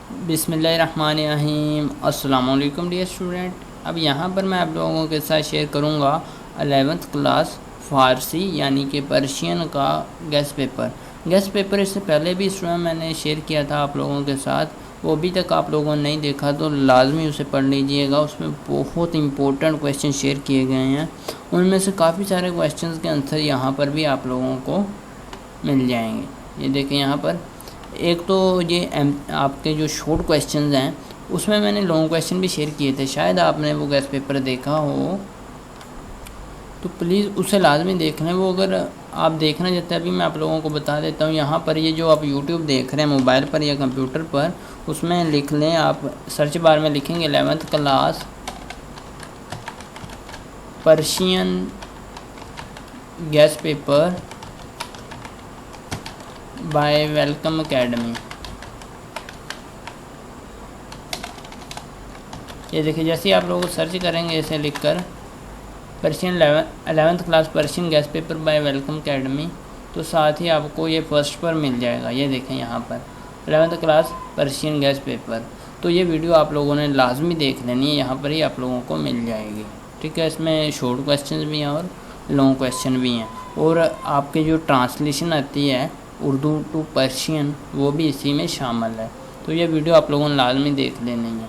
बिस्मिल्लाहिर्रहमानिर्रहीम। अस्सलाम वालेकुम डियर स्टूडेंट। अब यहाँ पर मैं आप लोगों के साथ शेयर करूँगा 11th क्लास फ़ारसी यानी कि पर्शियन का गेस्ट पेपर इससे पहले भी स्टूडेंट मैंने शेयर किया था आप लोगों के साथ। वो अभी तक आप लोगों ने नहीं देखा तो लाजमी उसे पढ़ लीजिएगा। उसमें बहुत इंपॉर्टेंट क्वेश्चन शेयर किए गए हैं। उनमें से काफ़ी सारे क्वेश्चन के आंसर यहाँ पर भी आप लोगों को मिल जाएंगे। ये देखें यहाँ पर एक तो ये आपके जो शॉर्ट क्वेश्चंस हैं उसमें मैंने लॉन्ग क्वेश्चन भी शेयर किए थे। शायद आपने वो गेस्ट पेपर देखा हो तो प्लीज़ उसे लाजमी देख लें। वो अगर आप देखना चाहते हैं अभी मैं आप लोगों को बता देता हूँ। यहाँ पर ये जो आप यूट्यूब देख रहे हैं मोबाइल पर या कंप्यूटर पर, उसमें लिख लें, आप सर्च बार में लिखेंगे 11th class Persian guest paper by welcome academy. ये देखिए जैसे ही आप लोग सर्च करेंगे इसे लिखकर Persian 11th class Persian guest paper by welcome academy, तो साथ ही आपको ये फर्स्ट पर मिल जाएगा। ये देखें यहाँ पर 11th class Persian guest paper. तो ये वीडियो आप लोगों ने लाजमी देख लेनी है, यहाँ पर ही आप लोगों को मिल जाएगी। ठीक है, इसमें शॉर्ट क्वेश्चन भी हैं और लॉन्ग क्वेश्चन भी हैं, और आपके जो ट्रांसलेशन आती है उर्दू टू पर्शियन वो भी इसी में शामिल है। तो ये वीडियो आप लोगों ने लाजमी देख लेनी है।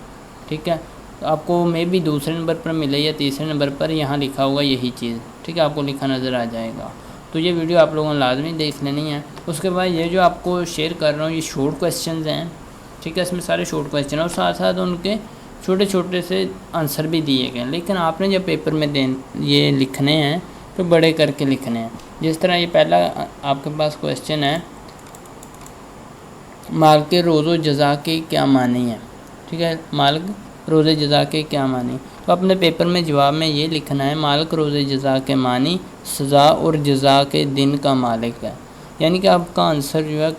ठीक है, तो आपको मे भी दूसरे नंबर पर मिले या तीसरे नंबर पर, यहाँ लिखा होगा यही चीज़। ठीक है, आपको लिखा नज़र आ जाएगा। तो ये वीडियो आप लोगों ने लाजमी देख लेनी है। उसके बाद ये जो आपको शेयर कर रहा हूँ ये शॉर्ट क्वेश्चन हैं। ठीक है, इसमें सारे शॉर्ट क्वेश्चन हैं और साथ साथ उनके छोटे छोटे से आंसर भी दिए गए। लेकिन आपने जब पेपर में ये लिखने हैं तो बड़े करके लिखने हैं। जिस तरह ये पहला आपके पास क्वेश्चन है, माल के रोज़ो जज़ा के क्या मानी है। ठीक है, मालिक रोज़े जज़ा के क्या मानी। तो अपने पेपर में जवाब में ये लिखना है, मालिक रोज़े जज़ा के मानी सज़ा और जज़ा के दिन का मालिक है। यानी कि आपका आंसर जो है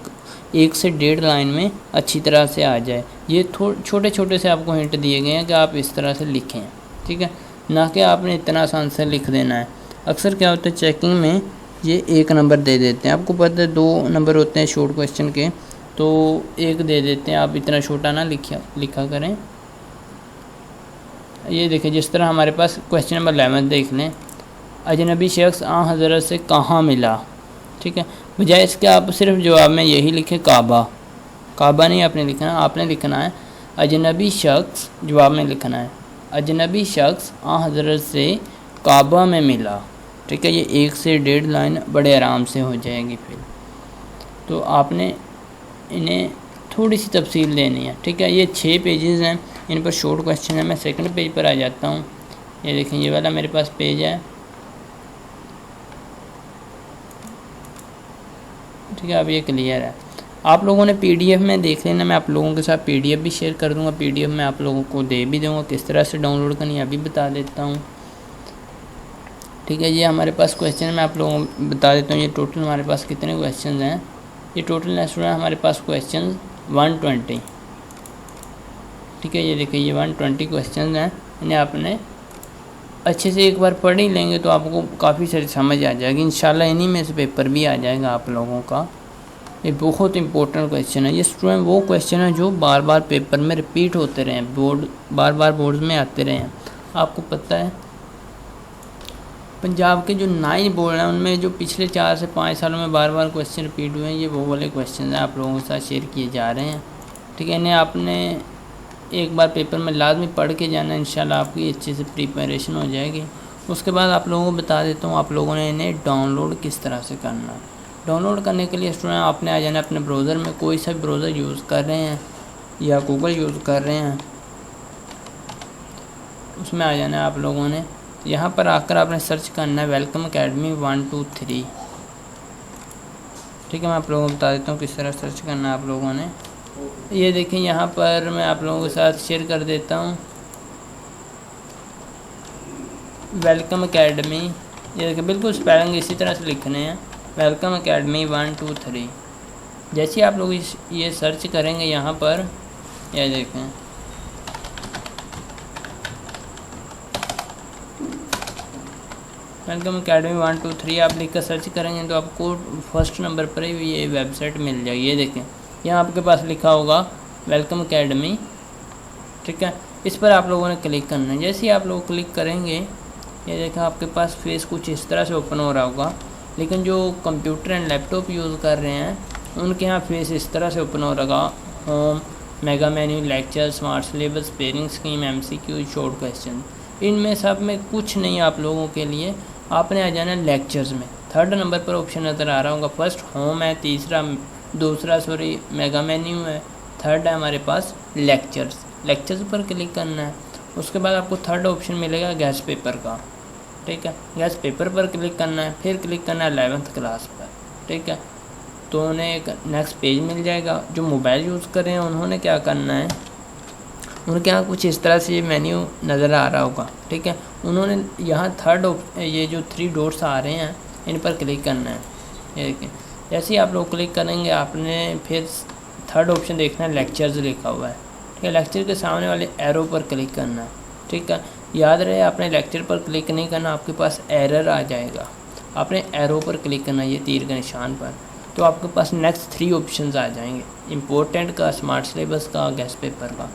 1 से 1.5 लाइन में अच्छी तरह से आ जाए। ये छोटे छोटे से आपको हिंट दिए गए हैं कि आप इस तरह से लिखें। ठीक है, ना कि आपने इतना सा आंसर लिख देना है। अक्सर क्या होता है चेकिंग में ये 1 नंबर दे देते हैं। आपको पता है 2 नंबर होते हैं शॉर्ट क्वेश्चन के, तो 1 दे देते हैं। आप इतना छोटा ना लिखा करें। ये देखिए जिस तरह हमारे पास क्वेश्चन नंबर 11 देख लें, अजनबी शख्स आ हज़रत से कहाँ मिला। ठीक है, बजाय इसके आप सिर्फ जवाब में यही लिखें काबा नहीं आपने लिखना, आपने लिखना है अजनबी शख्स। जवाब में लिखना है अजनबी शख्स आ हज़रत से काबा में मिला। ठीक है, ये 1 से 1.5 लाइन बड़े आराम से हो जाएगी। फिर तो आपने इन्हें थोड़ी सी तफसील देनी है। ठीक है, ये 6 पेजेस हैं, इन पर शॉर्ट क्वेश्चन है। मैं सेकंड पेज पर आ जाता हूँ। ये देखें ये वाला मेरे पास पेज है। ठीक है, अब ये क्लियर है। आप लोगों ने PDF में देख लेना। मैं आप लोगों के साथ PDF भी शेयर कर दूँगा। PDF में आप लोगों को दे भी दूँगा, किस तरह से डाउनलोड करनी है अभी बता देता हूँ। ठीक है, ये हमारे पास क्वेश्चन मैं आप लोगों को बता देता हूँ। ये टोटल हमारे पास कितने क्वेश्चन हैं। ये टोटल स्टूडेंट हमारे पास क्वेश्चन 120। ठीक है, ये देखिए ये 120 क्वेश्चन हैं। इन्हें आपने अच्छे से एक बार पढ़ ही लेंगे तो आपको काफ़ी सारी समझ आ जाएगी। इंशाल्लाह इन्हीं में से पेपर भी आ जाएगा आप लोगों का। ये बहुत इंपॉर्टेंट क्वेश्चन है। ये स्टूडेंट वो क्वेश्चन है जो बार बार पेपर में रिपीट होते रहे, बार बार बोर्ड में आते रहे हैं। आपको पता है पंजाब के जो 9 बोर्ड हैं उनमें जो पिछले 4 से 5 सालों में बार बार क्वेश्चन रिपीट हुए हैं, ये वो वाले क्वेश्चन हैं आप लोगों के साथ शेयर किए जा रहे हैं। ठीक है, इन्हें आपने एक बार पेपर में लाजमी पढ़ के जाना, इंशाल्लाह आपकी अच्छे से प्रिपरेशन हो जाएगी। उसके बाद आप लोगों को बता देता हूँ आप लोगों ने इन्हें डाउनलोड किस तरह से करना है। डाउनलोड करने के लिए स्टूडेंट आपने आ जाना अपने ब्राउज़र में, कोई सा ब्राउज़र यूज़ कर रहे हैं या गूगल यूज़ कर रहे हैं उसमें आ जाना है आप लोगों ने। यहाँ पर आकर आपने सर्च करना है वेलकम एकेडमी 1 2 3। ठीक है, मैं आप लोगों को बता देता हूँ किस तरह सर्च करना है आप लोगों ने। ये देखें यहाँ पर मैं आप लोगों के साथ शेयर कर देता हूँ वेलकम एकेडमी। ये देखें बिल्कुल स्पेलिंग इसी तरह से लिखने हैं, वेलकम एकेडमी 1 2 3। जैसे आप लोग ये सर्च करेंगे यहाँ पर, ये देखें वेलकम एकेडमी 1 2 3 आप लिख कर सर्च करेंगे तो आपको फर्स्ट नंबर पर ही ये वेबसाइट मिल जाएगी। ये देखें यहाँ आपके पास लिखा होगा वेलकम अकेडमी, ठीक है। इस पर आप लोगों ने क्लिक करना है। जैसे ही आप लोग क्लिक करेंगे, ये देखा आपके पास फेस कुछ इस तरह से ओपन हो रहा होगा, लेकिन जो कंप्यूटर एंड लैपटॉप यूज़ कर रहे हैं उनके यहाँ फेस इस तरह से ओपन हो रहा, home, mega menu, lecture, smart syllabus, pairing scheme, MCQ, short question. इनमें सब में कुछ नहीं आप लोगों के लिए, आपने आ जाना लेक्चर्स में। 3rd नंबर पर ऑप्शन नज़र आ रहा होगा, फर्स्ट होम है, दूसरा मेगा मेन्यू है, 3rd है हमारे पास लेक्चर्स पर क्लिक करना है। उसके बाद आपको 3rd ऑप्शन मिलेगा गेस्ट पेपर का, ठीक है। गेस्ट पेपर पर क्लिक करना है, फिर क्लिक करना है 11th क्लास पर, ठीक है। तो उन्हें एक नेक्स्ट पेज मिल जाएगा। जो मोबाइल यूज़ कर रहे हैं उन्होंने क्या करना है, उनके यहाँ कुछ इस तरह से ये मेन्यू नज़र आ रहा होगा, ठीक है। उन्होंने यहाँ ये जो 3 डॉट्स आ रहे हैं इन पर क्लिक करना है। ये देखिए, जैसे ही आप लोग क्लिक करेंगे आपने फिर 3rd ऑप्शन देखना है, लेक्चर्स लिखा हुआ है, ठीक है। लेक्चर के सामने वाले एरो पर क्लिक करना है, ठीक है। याद रहे आपने लेक्चर पर क्लिक नहीं करना, आपके पास एरर आ जाएगा। आपने एरो पर क्लिक करना है, ये तीर के निशान पर, तो आपके पास नेक्स्ट 3 ऑप्शंस आ जाएंगे, इम्पोर्टेंट का, स्मार्ट सिलेबस का, गेस्ट पेपर का।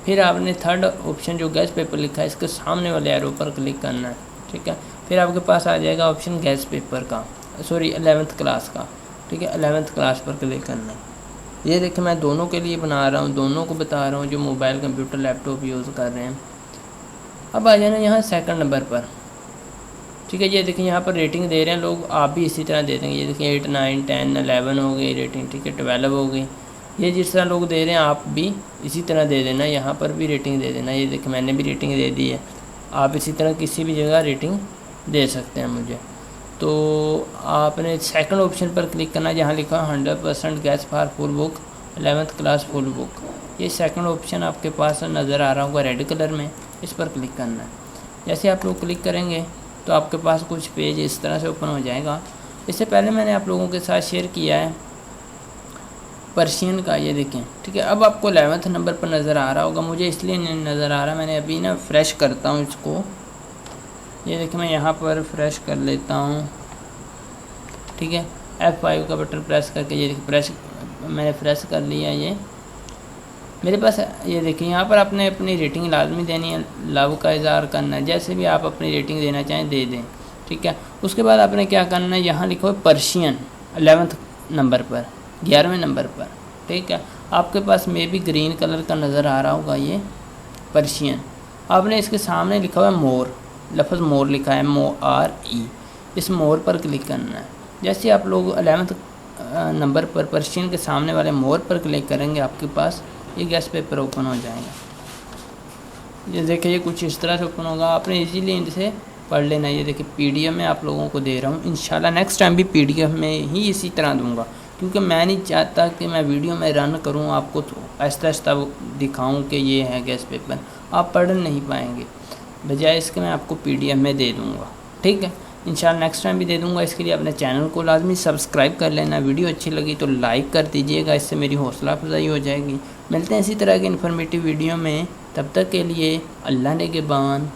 फिर आपने 3rd ऑप्शन जो गेस्ट पेपर लिखा है इसके सामने वाले एरो पर क्लिक करना है, ठीक है। फिर आपके पास आ जाएगा ऑप्शन गेस्ट पेपर का, 11th क्लास का, ठीक है। 11th क्लास पर क्लिक करना है। ये देखिए मैं दोनों के लिए बना रहा हूँ, दोनों को बता रहा हूँ जो मोबाइल, कंप्यूटर, लैपटॉप यूज़ कर रहे हैं। अब आ जाना यहाँ 2nd नंबर पर, ठीक है। ये देखिए यहाँ पर रेटिंग दे रहे हैं लोग, आप भी इसी तरह दे देंगे। ये देखिए 8, 9, 10, 11 हो गई रेटिंग, ठीक है। 12 हो गई। ये जिस तरह लोग दे रहे हैं आप भी इसी तरह दे देना, यहाँ पर भी रेटिंग दे देना। ये देखिए मैंने भी रेटिंग दे दी है, आप इसी तरह किसी भी जगह रेटिंग दे सकते हैं मुझे। तो आपने 2nd ऑप्शन पर क्लिक करना है जहाँ लिखा है 100% gas for full book, 11th class full book. ये 2nd ऑप्शन आपके पास नज़र आ रहा होगा रेड कलर में, इस पर क्लिक करना है। जैसे आप लोग क्लिक करेंगे तो आपके पास कुछ पेज इस तरह से ओपन हो जाएगा। इससे पहले मैंने आप लोगों के साथ शेयर किया है पर्शियन का, ये देखें, ठीक है। अब आपको 11th नंबर पर नज़र आ रहा होगा, मुझे इसलिए नहीं नज़र आ रहा, मैंने अभी ना फ्रेश करता हूँ इसको। ये देखिए मैं यहाँ पर फ्रेश कर लेता हूँ, ठीक है। F5 का बटन प्रेस करके ये देखिए मैंने फ्रेश कर लिया। ये मेरे पास, ये देखिए यहाँ पर आपने अपनी रेटिंग लाजमी देनी है, लव का इज़हार करना है, जैसे भी आप अपनी रेटिंग देना चाहें दे दें, ठीक है। उसके बाद आपने क्या करना है, यहाँ लिखो पर्शियन 11th नंबर पर, 11वें नंबर पर, ठीक है। आपके पास मे भी ग्रीन कलर का नज़र आ रहा होगा ये पर्शियन। आपने इसके सामने लिखा हुआ है मोर, लफ्ज़ मोर लिखा है, MORE, इस मोर पर क्लिक करना है। जैसे आप लोग 11th नंबर पर पर्शियन के सामने वाले मोर पर क्लिक करेंगे आपके पास ये गेस्ट पेपर ओपन हो जाएगा। ये देखिए ये कुछ इस तरह से ओपन होगा, आपने इजीली इनसे पढ़ लेना। ये देखिए PDF में आप लोगों को दे रहा हूँ, इंशाल्लाह नेक्स्ट टाइम भी PDF में ही इसी तरह दूंगा, क्योंकि मैं नहीं चाहता कि मैं वीडियो में रन करूँ आपको तो आहिस्ता आहिस्ता दिखाऊँ कि ये है गेस्ट पेपर, आप पढ़ नहीं पाएंगे। बजाय इसके मैं आपको PDF में दे दूँगा, ठीक है। इंशाल्लाह नेक्स्ट टाइम भी दे दूँगा। इसके लिए अपने चैनल को लाजमी सब्सक्राइब कर लेना। वीडियो अच्छी लगी तो लाइक कर दीजिएगा, इससे मेरी हौसला अफजाई हो जाएगी। मिलते हैं इसी तरह की इन्फॉर्मेटिव वीडियो में, तब तक के लिए अल्लाह निगहबान।